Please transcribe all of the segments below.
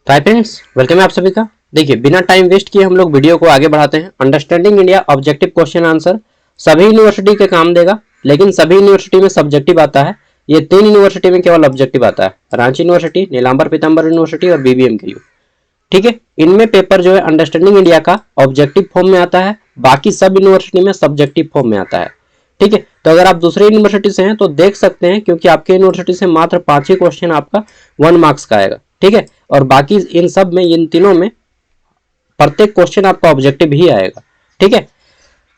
तो hi friends, welcome है आप सभी का। देखिए, बिना टाइम वेस्ट किए हम लोग वीडियो को आगे बढ़ाते हैं। Understanding India objective question answer सभी यूनिवर्सिटी के काम देगा, लेकिन सभी यूनिवर्सिटी में सब्जेक्टिव आता है। ये 3 यूनिवर्सिटी में केवल ऑब्जेक्टिव आता है, रांची यूनिवर्सिटी, नीलांबर पीताम्बर यूनिवर्सिटी और बीबीएम के यू। ठीक है, इनमें पेपर जो है अंडरस्टैंडिंग इंडिया का ऑब्जेक्टिव फॉर्म में आता है, बाकी सब यूनिवर्सिटी में सब्जेक्टिव फॉर्म में आता है। ठीक है, तो अगर आप दूसरे यूनिवर्सिटी से हैं तो देख सकते हैं, क्योंकि आपके यूनिवर्सिटी से मात्र 5 ही क्वेश्चन आपका 1 मार्क्स का आएगा। ठीक है, और बाकी इन सब में, इन तीनों में प्रत्येक क्वेश्चन आपका ऑब्जेक्टिव ही आएगा। ठीक है,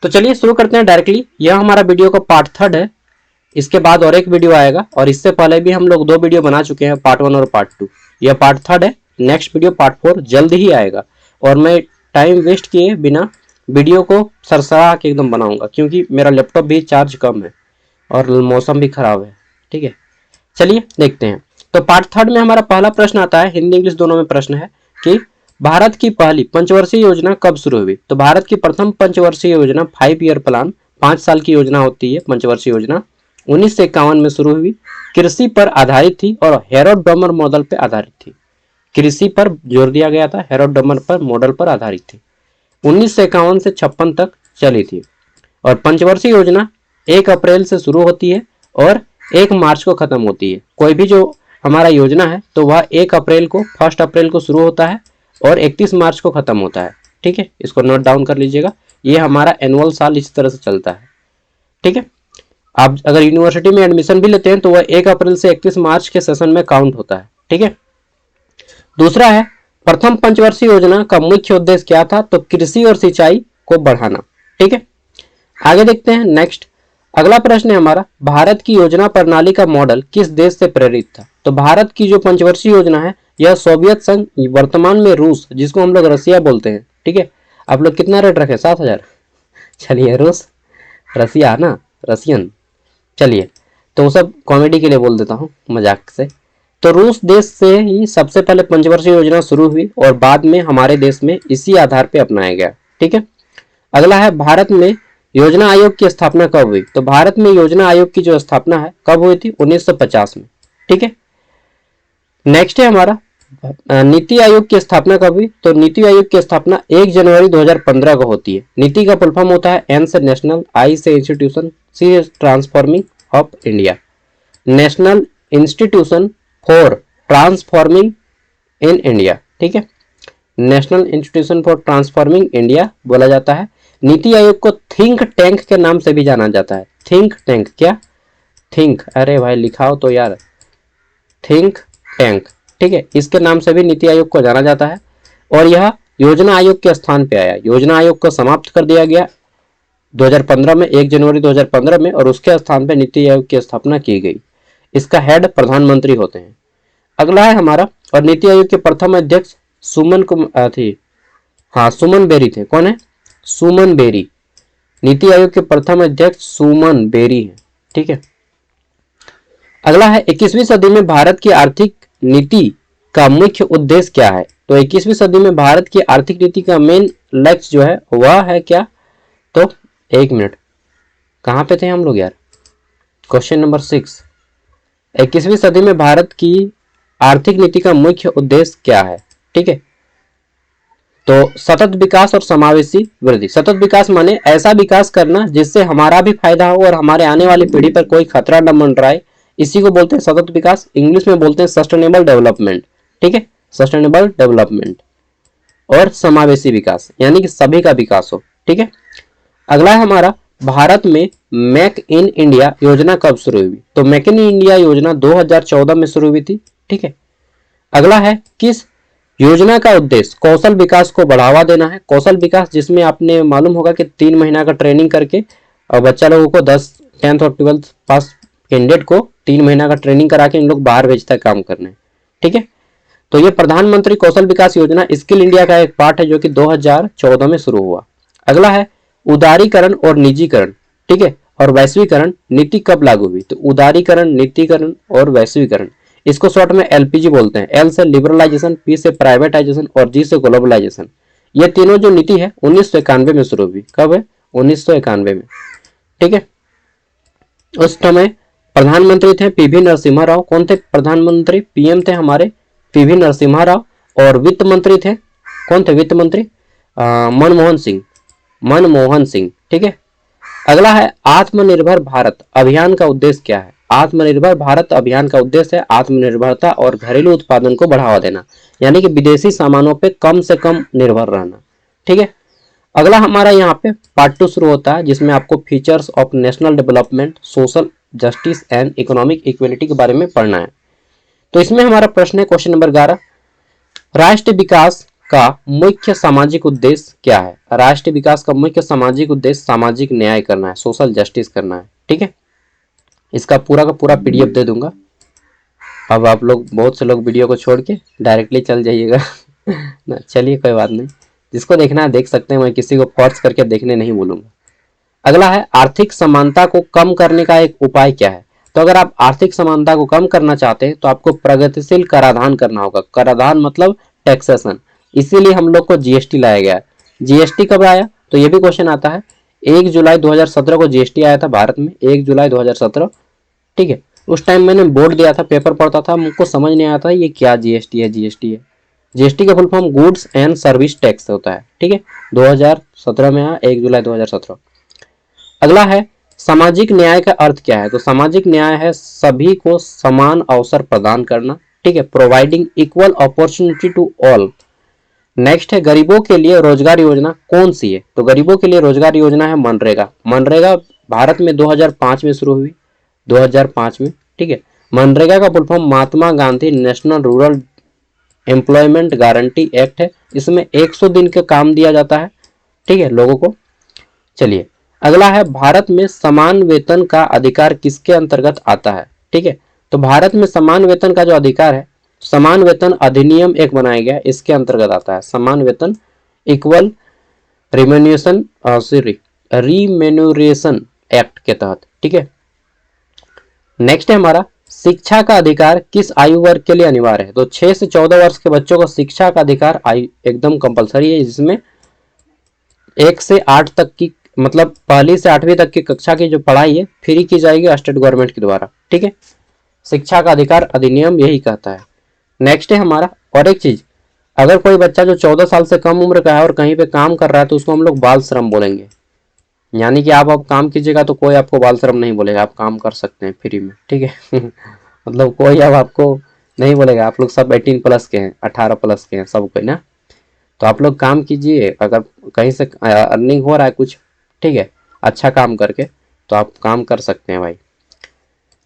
तो चलिए शुरू करते हैं डायरेक्टली। यह हमारा वीडियो का पार्ट 3 है। इसके बाद और एक वीडियो आएगा, और इससे पहले भी हम लोग 2 वीडियो बना चुके हैं, पार्ट 1 और पार्ट 2। यह पार्ट 3 है। नेक्स्ट वीडियो पार्ट 4 जल्द ही आएगा, और मैं टाइम वेस्ट किए बिना वीडियो को सरसरा के एकदम बनाऊंगा, क्योंकि मेरा लैपटॉप भी चार्ज कम है और मौसम भी खराब है। ठीक है, चलिए देखते हैं। तो पार्ट 3 में हमारा पहला प्रश्न आता है, हिंदी इंग्लिश दोनों में प्रश्न है कि भारत की पहली पंचवर्षीय योजना कब शुरू हुई। तो भारत की प्रथम पंचवर्षीय योजना 5 ईयर प्लान, 5 साल की योजना होती है पंचवर्षीय योजना, 1951 में शुरू हुई। कृषि पर आधारित थी और हेरोड डॉमर मॉडल पर आधारित थी। कृषि पर जोर दिया गया था, हेरोड डॉमर पर मॉडल पर आधारित थी। 1951 से 56 तक चली थी। और पंचवर्षीय योजना 1 अप्रैल से शुरू होती है और 1 मार्च को खत्म होती है। कोई भी जो हमारा योजना है तो वह 1 अप्रैल को, 1 अप्रैल को शुरू होता है और 31 मार्च को खत्म होता है। ठीक है, इसको नोट डाउन कर लीजिएगा। ये हमारा एनुअल साल इस तरह से चलता है। ठीक है, आप अगर यूनिवर्सिटी में एडमिशन भी लेते हैं तो वह 1 अप्रैल से 31 मार्च के सेशन में काउंट होता है। ठीक है, दूसरा है, प्रथम पंचवर्षीय योजना का मुख्य उद्देश्य क्या था। तो कृषि और सिंचाई को बढ़ाना। ठीक है, आगे देखते हैं। नेक्स्ट अगला प्रश्न है हमारा, भारत की योजना प्रणाली का मॉडल किस देश से प्रेरित था। तो भारत की जो पंचवर्षीय योजना है यह सोवियत संघ, वर्तमान में रूस, जिसको हम लोग रसिया बोलते हैं। ठीक है, आप लोग कितना रेट रखे, 7,000। चलिए, रूस, रसिया ना, रसियन। चलिए, तो वो सब कॉमेडी के लिए बोल देता हूँ, मजाक से। तो रूस देश से ही सबसे पहले पंचवर्षीय योजना शुरू हुई और बाद में हमारे देश में इसी आधार पर अपनाया गया। ठीक है, अगला है, भारत में योजना आयोग की स्थापना कब हुई। तो भारत में योजना आयोग की जो स्थापना है कब हुई थी, 1950 में। ठीक है, नेक्स्ट है हमारा, नीति आयोग की स्थापना कब हुई। तो नीति आयोग की स्थापना 1 जनवरी 2015 को होती है। नीति का फुल फॉर्म होता है एन से नेशनल, आई से इंस्टीट्यूशन, सी से transforming of India. National institution for transforming in India. ठीक है, national institution for transforming India बोला जाता है। नीति आयोग को थिंक टैंक के नाम से भी जाना जाता है। थिंक टैंक, क्या थिंक, अरे भाई लिखाओ तो यार, थिंक टैंक। ठीक है, इसके नाम से भी नीति आयोग को जाना जाता है। और यह योजना आयोग के स्थान पे आया। योजना आयोग को समाप्त कर दिया गया 2015 में, 1 जनवरी 2015 में, और उसके स्थान पे नीति आयोग की स्थापना की गई। इसका हेड प्रधानमंत्री होते हैं। अगला है हमारा, और नीति आयोग के प्रथम अध्यक्ष सुमन थी, हाँ सुमन बेरी थे। कौन है, सुमन बेरी। नीति आयोग के प्रथम अध्यक्ष सुमन बेरी है। ठीक है, अगला है, 21वीं सदी में भारत की आर्थिक नीति का मुख्य उद्देश्य क्या है। तो 21वीं सदी में भारत की आर्थिक नीति का मेन लक्ष्य जो है वह है क्या। तो 1 मिनट, कहां पे थे हम लोग यार, क्वेश्चन नंबर 6। 21वीं सदी में भारत की आर्थिक नीति का मुख्य उद्देश्य क्या है। ठीक है, तो सतत विकास और समावेशी वृद्धि। सतत विकास माने ऐसा विकास करना जिससे हमारा भी फायदा हो और हमारे आने वाली पीढ़ी पर कोई खतरा न मंडराए, इसी को बोलते हैं सतत विकास। इंग्लिश में बोलते हैं सस्टेनेबल डेवलपमेंट। ठीक है, सस्टेनेबल डेवलपमेंट। और समावेशी विकास यानी कि सभी का विकास हो। ठीक है, अगला है हमारा, भारत में मेक इन इंडिया योजना कब शुरू हुई। तो मेक इन इंडिया योजना 2014 में शुरू हुई थी। ठीक है, अगला है, किस योजना का उद्देश्य कौशल विकास को बढ़ावा देना है। कौशल विकास जिसमें आपने मालूम होगा कि 3 महीना का ट्रेनिंग करके और बच्चा लोगों को 10th और 12th पास कैंडिडेट को 3 महीना का ट्रेनिंग करा के इन लोग बाहर भेजता है काम करने। ठीक है, तो ये प्रधानमंत्री कौशल विकास योजना स्किल इंडिया का एक पार्ट है जो कि 2014 में शुरू हुआ। अगला है, उदारीकरण और निजीकरण। ठीक है, और वैश्वीकरण नीति कब लागू हुई। तो उदारीकरण, नीतिकरण और वैश्वीकरण, इसको शॉर्ट में एलपीजी बोलते हैं। एल से लिबरलाइजेशन, पी से प्राइवेटाइजेशन और जी से ग्लोबलाइजेशन। ये तीनों जो नीति है 1991 में शुरू हुई। कब है, 1991 में। ठीक है, उस समय प्रधानमंत्री थे पीवी नरसिम्हा राव। कौन थे प्रधानमंत्री, पीएम थे हमारे पीवी नरसिम्हा राव। और वित्त मंत्री थे, कौन थे वित्त मंत्री? मनमोहन सिंह, मनमोहन सिंह। ठीक है। अगला है आत्मनिर्भर भारत अभियान का उद्देश्य क्या है? आत्मनिर्भर भारत अभियान का उद्देश्य है आत्मनिर्भरता और घरेलू उत्पादन को बढ़ावा देना, यानी कि विदेशी सामानों पे कम से कम निर्भर रहना। ठीक है। अगला हमारा यहाँ पे पार्ट 2 शुरू होता है, जिसमें आपको features of national development, social justice and economic equality के बारे में पढ़ना है। तो इसमें हमारा प्रश्न है क्वेश्चन नंबर 11, राष्ट्र विकास का मुख्य सामाजिक उद्देश्य क्या है? राष्ट्र विकास का मुख्य सामाजिक उद्देश्य सामाजिक न्याय करना है, सोशल जस्टिस करना है। ठीक है। इसका पूरा का पूरा पीडीएफ दे दूंगा। अब आप लोग, बहुत से लोग वीडियो को छोड़ के डायरेक्टली चल जाइएगा ना, चलिए कोई बात नहीं, जिसको देखना है देख सकते हैं, मैं किसी को फोर्स करके देखने नहीं बोलूंगा। अगला है आर्थिक समानता को कम करने का एक उपाय क्या है? तो अगर आप आर्थिक समानता को कम करना चाहते हैं तो आपको प्रगतिशील कराधान करना होगा। कराधान मतलब टैक्सेशन, इसीलिए हम लोग को जीएसटी लाया गया। जीएसटी कब आया? तो ये भी क्वेश्चन आता है। 1 जुलाई 2017 को जीएसटी आया था भारत में, 1 जुलाई 2017। ठीक है। उस टाइम मैंने बोर्ड दिया था, पेपर पढ़ता था, मुझको समझ नहीं आया था ये क्या जीएसटी है। जीएसटी है, जीएसटी का full form goods and service tax होता है। ठीक है। 2017 में आया, 1 जुलाई 2017। अगला है सामाजिक न्याय का अर्थ क्या है? तो सामाजिक न्याय है सभी को समान अवसर प्रदान करना। ठीक है, providing equal opportunity to all. Next है गरीबों के लिए रोजगार योजना कौन सी है? तो गरीबों के लिए रोजगार योजना है मनरेगा। मनरेगा भारत में 2005 में शुरू हुई, 2005 में। ठीक है। मनरेगा का full form Mahatma Gandhi National Rural Employment Guarantee Act है। इसमें 100 दिन का काम दिया जाता है। ठीक है, लोगों को। चलिए अगला है भारत में समान वेतन का अधिकार किसके अंतर्गत आता है? ठीक है, तो भारत में समान वेतन का जो अधिकार है, समान वेतन अधिनियम एक बनाया गया, इसके अंतर्गत आता है। समान वेतन इक्वल रिम्यूनरेशन रिम्यूनरेशन एक्ट के तहत। ठीक है। नेक्स्ट है हमारा शिक्षा का अधिकार किस आयु वर्ग के लिए अनिवार्य है? तो 6 से 14 वर्ष के बच्चों को शिक्षा का अधिकार एकदम कंपलसरी है, जिसमें 1 से 8 तक की, मतलब पहली से 8वीं तक की कक्षा की जो पढ़ाई है फ्री की जाएगी स्टेट गवर्नमेंट के द्वारा। ठीक है, शिक्षा का अधिकार अधिनियम यही कहता है। नेक्स्ट है हमारा, और एक चीज, अगर कोई बच्चा जो 14 साल से कम उम्र का है और कहीं पे काम कर रहा है तो उसको हम लोग बाल श्रम बोलेंगे। यानी कि आप काम कीजिएगा तो कोई आपको बाल श्रम नहीं बोलेगा, आप काम कर सकते हैं फ्री में। ठीक है मतलब कोई अब आपको नहीं बोलेगा, आप लोग सब 18 प्लस के हैं, 18 प्लस के हैं सब कोई ना। तो आप लोग काम कीजिए, अगर कहीं से अर्निंग हो रहा है कुछ, ठीक है, अच्छा काम करके, तो आप काम कर सकते हैं भाई।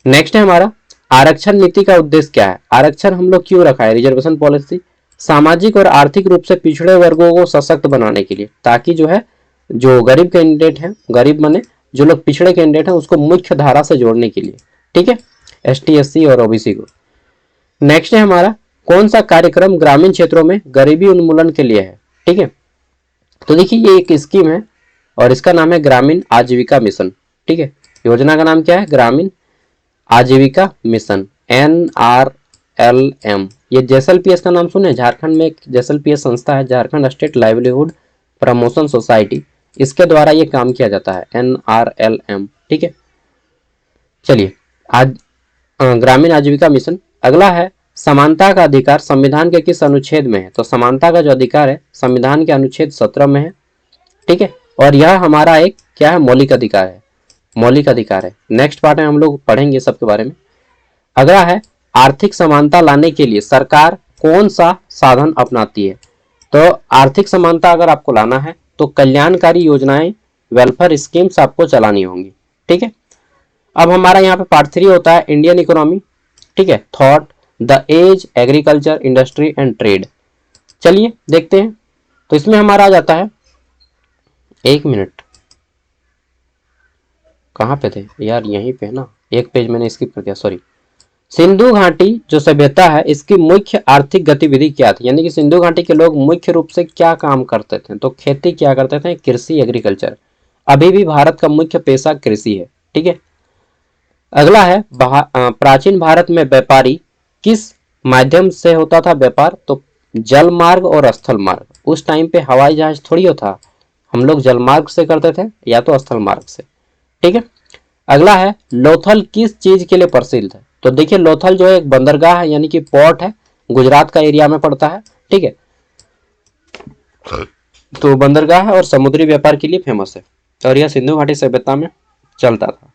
नेक्स्ट है हमारा आरक्षण नीति का उद्देश्य क्या है? आरक्षण हम लोग क्यों रखा है? रिजर्वेशन पॉलिसी सामाजिक और आर्थिक रूप से पिछड़े वर्गों को सशक्त बनाने के लिए, ताकि जो है जो गरीब कैंडिडेट है, गरीब माने जो लोग पिछड़े कैंडिडेट है, उसको मुख्य धारा से जोड़ने के लिए। ठीक है, एसटी एससी और ओबीसी को। नेक्स्ट है हमारा कौन सा कार्यक्रम ग्रामीण क्षेत्रों में गरीबी उन्मूलन के लिए है? ठीक है, तो देखिए ये एक स्कीम है और इसका नाम है ग्रामीण आजीविका मिशन। ठीक है, योजना का नाम क्या है? ग्रामीण आजीविका मिशन, NRLM। ये जेएसएलपीएस का नाम सुने? झारखंड में एक जेएसएलपीएस संस्था है, Jharkhand state livelihood promotion society, इसके द्वारा ये काम किया जाता है, NRLM। ठीक है, चलिए आज ग्रामीण आजीविका मिशन। अगला है समानता का अधिकार संविधान के किस अनुच्छेद में है? तो समानता का जो अधिकार है संविधान के अनुच्छेद 17 में है। ठीक है, और यह हमारा एक क्या है? मौलिक अधिकार है, मौलिक अधिकार है। नेक्स्ट पार्ट में हम लोग पढ़ेंगे सबके बारे में। अगला है आर्थिक समानता लाने के लिए सरकार कौन सा साधन अपनाती है? तो आर्थिक समानता अगर आपको लाना है तो कल्याणकारी योजनाएं, वेलफेयर स्कीम्स आपको चलानी होंगी। ठीक है, अब हमारा यहाँ पे पार्ट 3 होता है इंडियन इकोनॉमी। ठीक है, thought, the age, agriculture, industry and trade. चलिए देखते हैं। तो इसमें हमारा आ जाता है, एक मिनट, कहाँ पे थे यार? यहीं पे है ना, एक पेज मैंने स्किप कर दिया, सॉरी। सिंधु घाटी जो सभ्यता है, इसकी मुख्य आर्थिक गतिविधि क्या थी? यानी कि सिंधु घाटी के लोग मुख्य रूप से क्या काम करते थे? तो खेती क्या करते थे, कृषि, एग्रीकल्चर। अभी भी भारत का मुख्य पेशा कृषि है। ठीक है, अगला है प्राचीन भारत में व्यापारी किस माध्यम से होता था व्यापार? तो जल मार्ग और स्थल मार्ग। उस टाइम पे हवाई जहाज थोड़ी होता, हम लोग जल मार्ग से करते थे या तो स्थल मार्ग से। ठीक है, अगला है लोथल किस चीज के लिए प्रसिद्ध है? तो देखिए लोथल जो है एक बंदरगाह है, यानी कि पोर्ट है, गुजरात का एरिया में पड़ता है। ठीक है। तो बंदरगाह और समुद्री व्यापार के लिए फेमस है और यह सिंधु घाटी सभ्यता में चलता था।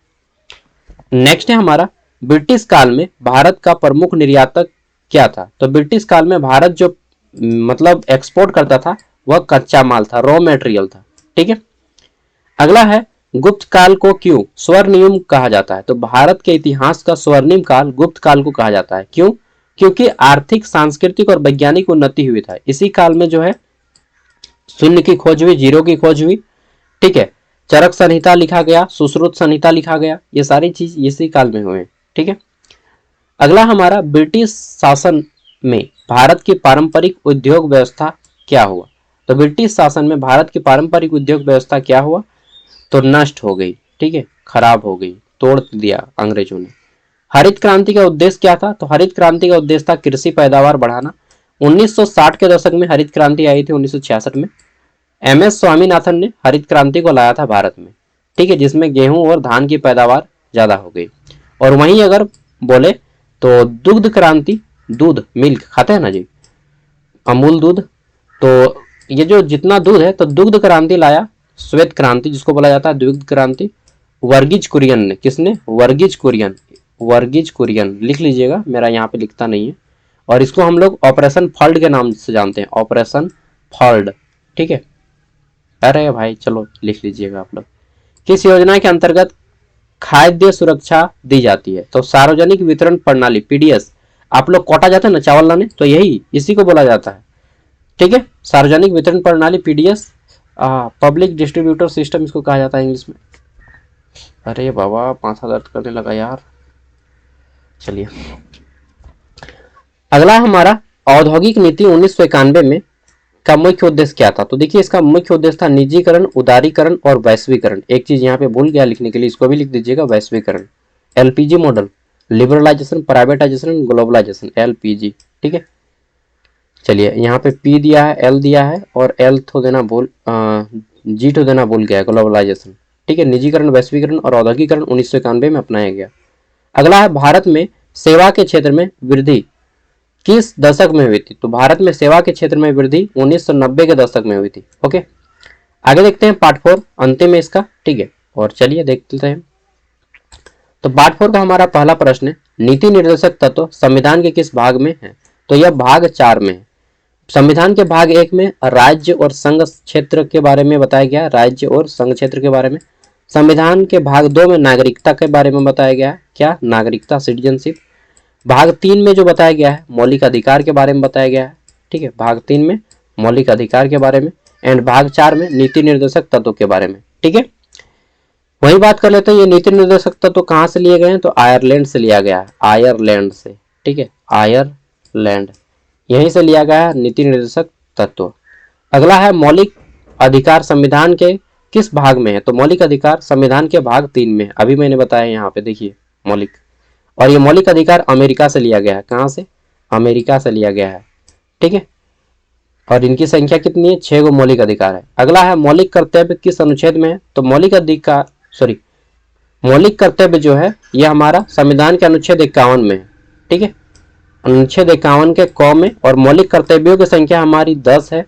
नेक्स्ट है हमारा, ब्रिटिश काल में भारत का प्रमुख निर्यातक क्या था? तो ब्रिटिश काल में भारत जो मतलब एक्सपोर्ट करता था वह कच्चा माल था, रॉ मटेरियल था। ठीक है। अगला है, गुप्त काल को क्यों स्वर्णिम कहा जाता है? तो भारत के इतिहास का स्वर्णिम काल गुप्त काल को कहा जाता है। क्यों? क्योंकि आर्थिक, सांस्कृतिक और वैज्ञानिक उन्नति हुई था। इसी काल में जो है शून्य की खोज हुई, जीरो की खोज हुई। ठीक है। चरक संहिता लिखा गया, सुश्रुत संहिता लिखा गया, ये सारी चीज इसी काल में हुए। ठीक है। अगला हमारा, ब्रिटिश शासन में भारत की पारंपरिक उद्योग व्यवस्था क्या हुआ? तो ब्रिटिश शासन में भारत की पारंपरिक उद्योग व्यवस्था क्या हुआ? तो नष्ट हो गई। ठीक है, खराब हो गई, तोड़ दिया अंग्रेजों ने। हरित क्रांति का उद्देश्य क्या था? तो हरित क्रांति का उद्देश्य था कृषि पैदावार बढ़ाना। 1960 के दशक में हरित क्रांति आई थी, 1966 में MS स्वामीनाथन ने हरित क्रांति को लाया था भारत में। ठीक है, जिसमें गेहूं और धान की पैदावार ज्यादा हो गई। और वहीं अगर बोले तो दुग्ध क्रांति, दूध, मिल्क खाते हैं ना जी, अमूल दूध, तो ये जो जितना दूध है, तो दुग्ध क्रांति लाया, श्वेत क्रांति जिसको बोला जाता है दुग्ध क्रांति, वर्गीज कुरियन ने। किसने? वर्गीज कुरियन। वर्गीज कुरियन लिख लीजिएगा, मेरा यहाँ पे लिखता नहीं है। और इसको हम लोग ऑपरेशन फॉल्ड के नाम से जानते हैं, ऑपरेशन फॉल्ड। ठीक है। अरे भाई चलो लिख लीजिएगा आप लोग। किस योजना के अंतर्गत खाद्य सुरक्षा दी जाती है? तो सार्वजनिक वितरण प्रणाली, PDS। आप लोग कोटा जाते हैं ना चावल लाने, तो यही इसी को बोला जाता है। ठीक है, सार्वजनिक वितरण प्रणाली, PDS, पब्लिक डिस्ट्रीब्यूटर सिस्टम इसको कहा जाता है इंग्लिश में। अरे बाबा माथा दर्द करने लगा यार। चलिए, अगला हमारा, औद्योगिक नीति 1991 में का मुख्य उद्देश्य क्या था? तो देखिए, इसका मुख्य उद्देश्य था निजीकरण, उदारीकरण और वैश्वीकरण। एक चीज यहाँ पे भूल गया लिखने के लिए, इसको भी लिख दीजिएगा, वैश्वीकरण। LPG model, liberalisation, privatisation, globalisation, LPG। ठीक है। चलिए, यहाँ पे P दिया है, L दिया है और L तो देना भूल, G तो देना भूल गया, ग्लोबलाइजेशन। ठीक है। निजीकरण, वैश्वीकरण और औद्योगिकरण 1991 में अपनाया गया। अगला है, भारत में सेवा के क्षेत्र में वृद्धि किस दशक में हुई थी? तो भारत में सेवा के क्षेत्र में वृद्धि 1990 के दशक में हुई थी। ओके, आगे देखते हैं पार्ट 4, अंतिम है इसका। ठीक है, और चलिए देखते हैं। तो पार्ट 4 का हमारा पहला प्रश्न है, नीति निर्देशक तत्व संविधान के किस भाग में है? तो यह भाग 4 में है। संविधान के भाग 1 में राज्य और संघ क्षेत्र के बारे में बताया गया, राज्य और संघ क्षेत्र के बारे में। संविधान के भाग 2 में नागरिकता के बारे में बताया गया, क्या? नागरिकता, सिटीजनशिप। भाग 3 में जो बताया गया है मौलिक अधिकार के बारे में बताया गया है। ठीक है, भाग 3 में मौलिक अधिकार के बारे में, एंड भाग 4 में नीति निर्देशक तत्व के बारे में। ठीक है, वही बात कर लेते हैं, ये नीति निर्देशक तत्व कहाँ से लिए गए हैं? तो आयरलैंड से लिया गया है, आयरलैंड से। ठीक है, आयरलैंड, यहीं से लिया गया है नीति निर्देशक तत्व। अगला है, मौलिक अधिकार संविधान के किस भाग में है? तो मौलिक अधिकार संविधान के भाग 3 में है। अभी मैंने बताया यहाँ पे, देखिए मौलिक, और ये मौलिक अधिकार अमेरिका से लिया गया है। कहाँ से? अमेरिका से लिया गया है। ठीक है, और इनकी संख्या कितनी है? 6 गो मौलिक अधिकार है। अगला है, मौलिक कर्तव्य किस अनुच्छेद में है? तो मौलिक अधिकार, मौलिक कर्तव्य जो है यह हमारा संविधान के अनुच्छेद 51 में है। ठीक है, अनुच्छेद 51 के क में, और मौलिक कर्तव्यों की संख्या हमारी 10 है।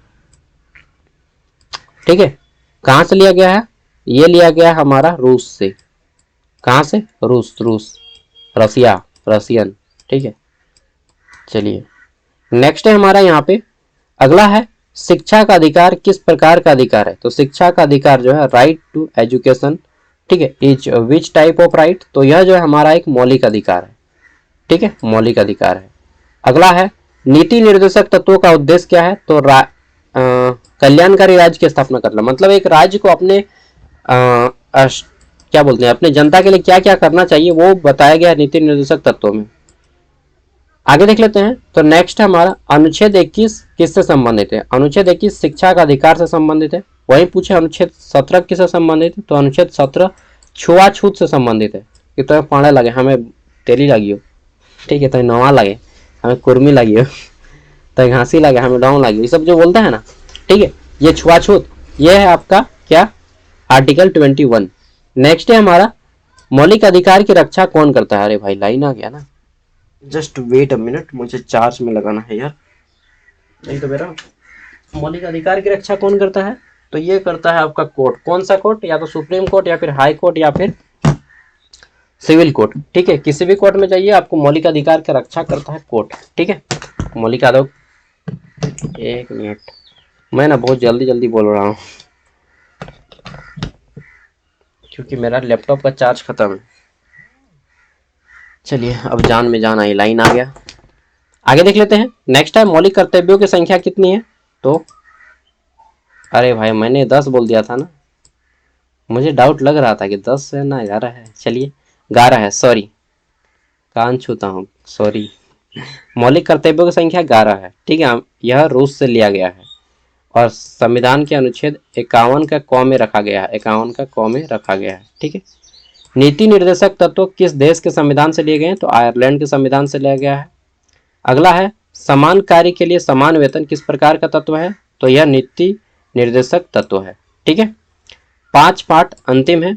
ठीक है, कहां से लिया गया है? ये लिया गया है हमारा रूस से। कहां से? रूस, रसिया, रसियन। ठीक है, चलिए नेक्स्ट है हमारा यहाँ पे, अगला है, शिक्षा का अधिकार किस प्रकार का अधिकार है? तो शिक्षा का अधिकार जो है राइट टू एजुकेशन। ठीक है, is which type of right? तो यह जो है हमारा एक मौलिक अधिकार है। ठीक है, मौलिक अधिकार है। अगला है, नीति निर्देशक तत्वों का उद्देश्य क्या है? तो कल्याणकारी राज्य की स्थापना करना, मतलब एक राज्य को अपने क्या बोलते हैं, अपने जनता के लिए क्या क्या करना चाहिए वो बताया गया है नीति निर्देशक तत्वों में। आगे देख लेते हैं। तो नेक्स्ट है हमारा, अनुच्छेद 21 किससे संबंधित है? अनुच्छेद 21 शिक्षा का अधिकार से संबंधित है। वहीं पूछे अनुच्छेद 17 किससे संबंधित है? तो अनुच्छेद 17 छुआछूत से संबंधित है। कि तो पाड़े लगे, हमें तेली लगी हो, ठीक है, तो नवा लगे, हमें कुर्मी लगी हो, तो घांसी लगे, हमें डाउन लगी, ये सब जो बोलता है ना। ठीक है, ये छुआछूत, ये है आपका क्या? आर्टिकल 21। नेक्स्ट है हमारा, मौलिक अधिकार की रक्षा कौन करता है? अरे भाई लाइन आ गया ना, जस्ट वेट अ मिनट, मुझे चार्ज में लगाना है यार। नहीं तो मेरा मौलिक अधिकार की रक्षा कौन करता है? तो ये करता है आपका कोर्ट। कौन सा कोर्ट? या तो सुप्रीम कोर्ट या फिर हाई कोर्ट या फिर सिविल कोर्ट। ठीक है, किसी भी कोर्ट में जाइए, आपको मौलिक अधिकार की रक्षा करता है कोर्ट। ठीक है, मौलिक अधिकार। एक मिनट, मैं ना बहुत जल्दी जल्दी बोल रहा हूँ क्योंकि मेरा लैपटॉप का चार्ज खत्म है। चलिए, अब जान में जान आई, लाइन आ गया। आगे देख लेते हैं। नेक्स्ट है मौलिक कर्तव्यों की संख्या कितनी है? तो अरे भाई, मैंने 10 बोल दिया था ना, मुझे डाउट लग रहा था कि 10 है ना 11 है। चलिए 11 है, सॉरी, कान छूता हूँ, सॉरी। मौलिक कर्तव्यों की संख्या 11 है। ठीक है, यह रूस से लिया गया है और संविधान के अनुच्छेद 51 का क में रखा गया है। 51 का क में रखा गया है। ठीक है, नीति निर्देशक तत्व किस देश के संविधान से लिए गए हैं? तो आयरलैंड के संविधान से लिया गया है। अगला है समान कार्य के लिए समान वेतन किस प्रकार का तत्व है? तो यह नीति निर्देशक तत्व है। ठीक है, 5 पार्ट अंतिम है।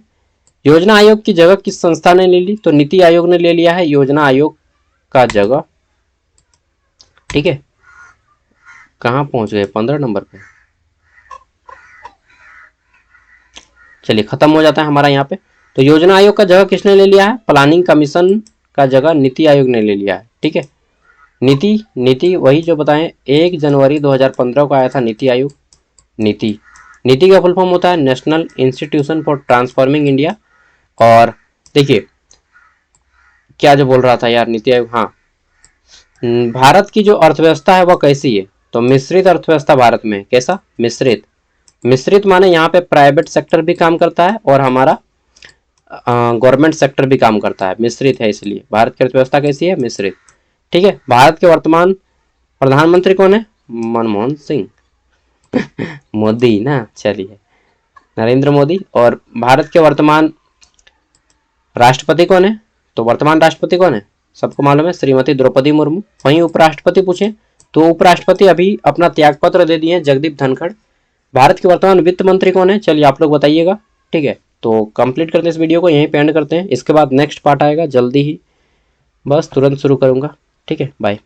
योजना आयोग की जगह किस संस्था ने ले ली? तो नीति आयोग ने ले लिया है योजना आयोग का जगह। ठीक है, कहाँ पहुंच गए? 15 नंबर पे। चलिए, खत्म हो जाता है हमारा यहाँ पे। तो योजना आयोग का जगह किसने ले लिया है? प्लानिंग कमीशन का जगह नीति आयोग ने ले लिया है। ठीक है, नीति वही जो बताएं, 1 जनवरी 2015 को आया था नीति आयोग। नीति का फुल फॉर्म होता है national institution for transforming India. और देखिए, क्या जो बोल रहा था यार, नीति आयोग, हाँ, भारत की जो अर्थव्यवस्था है वह कैसी है? तो मिश्रित अर्थव्यवस्था भारत में। कैसा? मिश्रित माने यहाँ पे प्राइवेट सेक्टर भी काम करता है और हमारा गवर्नमेंट सेक्टर भी काम करता है। मिश्रित है, इसलिए भारत की अर्थव्यवस्था कैसी है? मिश्रित। ठीक है, भारत के वर्तमान प्रधानमंत्री कौन है? मनमोहन सिंह मोदी ना, चलिए, नरेंद्र मोदी। और भारत के वर्तमान राष्ट्रपति कौन है? तो वर्तमान राष्ट्रपति कौन है? सबको मालूम है, श्रीमती द्रौपदी मुर्मू। वहीं उपराष्ट्रपति पूछे तो उपराष्ट्रपति अभी अपना त्यागपत्र दे दिए जगदीप धनखड़। भारत के वर्तमान वित्त मंत्री कौन है? चलिए आप लोग बताइएगा। ठीक है, तो कंप्लीट करते हैं इस वीडियो को, यहीं पे एंड करते हैं। इसके बाद नेक्स्ट पार्ट आएगा जल्दी ही, बस तुरंत शुरू करूंगा। ठीक है, बाय।